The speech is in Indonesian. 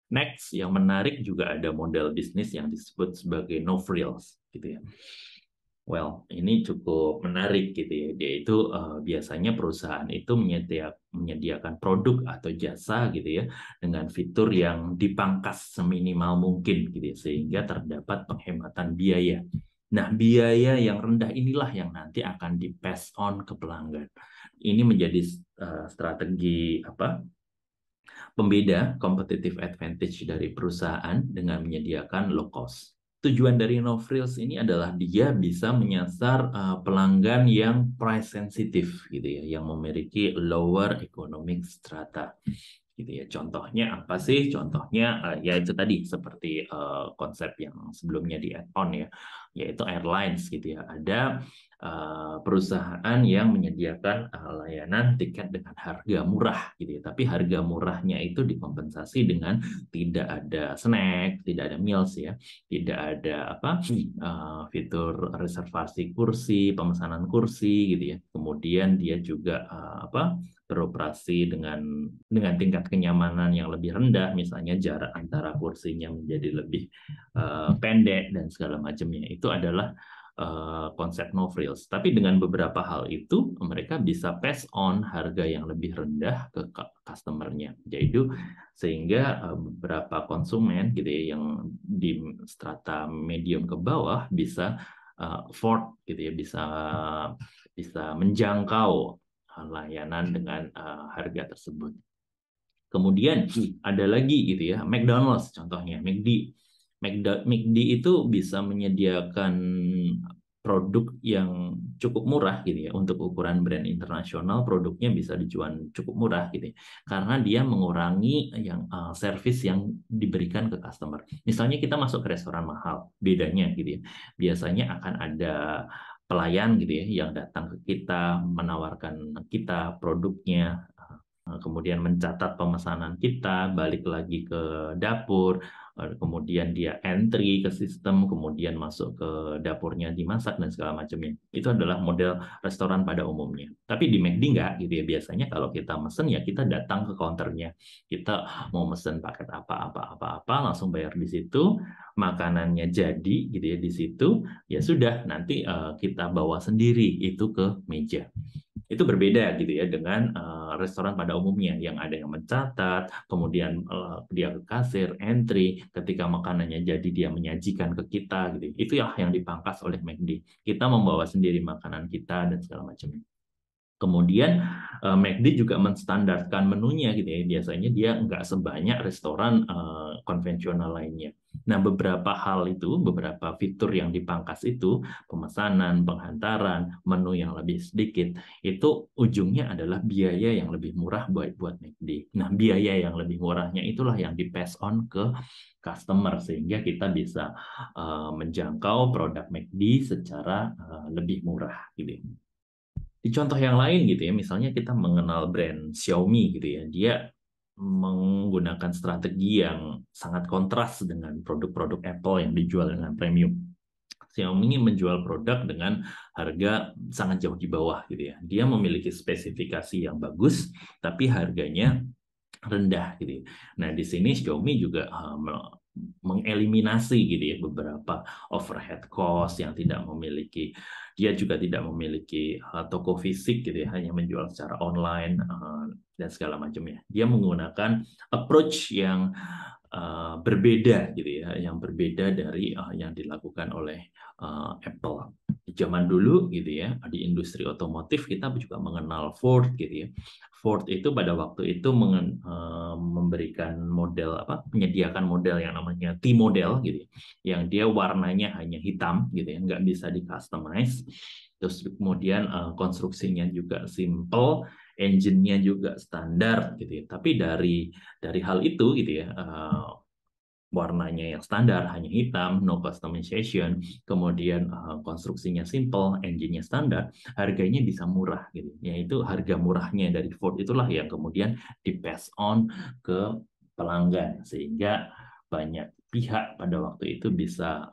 Next, yang menarik juga ada model bisnis yang disebut sebagai no frills, gitu ya. Well, ini cukup menarik gitu ya. Dia itu biasanya perusahaan itu menyediakan produk atau jasa gitu ya dengan fitur yang dipangkas seminimal mungkin gitu ya, sehingga terdapat penghematan biaya. Nah, biaya yang rendah inilah yang nanti akan di pass on ke pelanggan. Ini menjadi strategi apa? Pembeda competitive advantage dari perusahaan dengan menyediakan low cost. Tujuan dari no frills ini adalah dia bisa menyasar pelanggan yang price sensitive gitu ya, yang memiliki lower economic strata gitu ya. Contohnya apa sih? Contohnya ya itu tadi seperti konsep yang sebelumnya di add-on ya, yaitu airlines gitu ya. Ada perusahaan yang menyediakan layanan tiket dengan harga murah gitu ya. Tapi harga murahnya itu dikompensasi dengan tidak ada snack, tidak ada meals ya, tidak ada apa fitur reservasi kursi, pemesanan kursi gitu ya. Kemudian dia juga beroperasi dengan tingkat kenyamanan yang lebih rendah, misalnya jarak antara kursinya menjadi lebih pendek dan segala macamnya. Itu adalah konsep no frills. Tapi dengan beberapa hal itu mereka bisa pass on harga yang lebih rendah ke customer-nya. Jadi sehingga beberapa konsumen gitu ya yang di strata medium ke bawah bisa afford gitu ya, bisa menjangkau layanan dengan harga tersebut. Kemudian ada lagi gitu ya, McDonald's contohnya, McD. McD itu bisa menyediakan produk yang cukup murah gitu ya untuk ukuran brand internasional, produknya bisa dijual cukup murah gitu ya, karena dia mengurangi yang service yang diberikan ke customer. Misalnya kita masuk ke restoran mahal, bedanya gitu ya, biasanya akan ada pelayan gitu ya yang datang ke kita menawarkan kita produknya, kemudian mencatat pemesanan kita, balik lagi ke dapur, kemudian dia entry ke sistem, kemudian masuk ke dapurnya dimasak dan segala macamnya. Itu adalah model restoran pada umumnya. Tapi di McD nggak gitu ya. Biasanya kalau kita mesen ya kita datang ke counternya. Kita mau mesen paket apa, langsung bayar di situ, makanannya jadi gitu ya di situ, ya sudah nanti kita bawa sendiri itu ke meja. Itu berbeda gitu ya dengan restoran pada umumnya yang ada yang mencatat, kemudian dia ke kasir, entry, ketika makanannya jadi dia menyajikan ke kita gitu. Itu yang dipangkas oleh McD. Kita membawa sendiri makanan kita dan segala macamnya. Kemudian McD juga menstandarkan menunya gitu ya. Biasanya dia nggak sebanyak restoran konvensional lainnya. Nah, beberapa hal itu, beberapa fitur yang dipangkas itu, pemesanan, penghantaran, menu yang lebih sedikit, itu ujungnya adalah biaya yang lebih murah buat McD. Nah, biaya yang lebih murahnya itulah yang di pass on ke customer sehingga kita bisa menjangkau produk McD secara lebih murah gitu ya. Di contoh yang lain gitu ya, misalnya kita mengenal brand Xiaomi gitu ya, dia menggunakan strategi yang sangat kontras dengan produk-produk Apple yang dijual dengan premium. Xiaomi ini menjual produk dengan harga sangat jauh di bawah gitu ya. Dia memiliki spesifikasi yang bagus, tapi harganya rendah gitu ya. Nah, di sini Xiaomi juga mengeliminasi gitu ya beberapa overhead cost yang tidak memiliki, dia juga tidak memiliki toko fisik gitu ya, hanya menjual secara online dan segala macamnya. Dia menggunakan approach yang berbeda gitu ya, yang berbeda dari yang dilakukan oleh Apple. Di zaman dulu gitu ya, di industri otomotif kita juga mengenal Ford gitu ya. Ford itu pada waktu itu memberikan model apa, menyediakan model yang namanya T-model gitu ya, yang dia warnanya hanya hitam gitu ya, nggak bisa di customize. Terus kemudian konstruksinya juga simple, engine-nya juga standar gitu ya. Tapi dari hal itu gitu ya, warnanya yang standar hanya hitam, no customization, kemudian konstruksinya simple, engine-nya standar, harganya bisa murah gitu. Yaitu harga murahnya dari Ford itulah yang kemudian di pass on ke pelanggan sehingga banyak pihak pada waktu itu bisa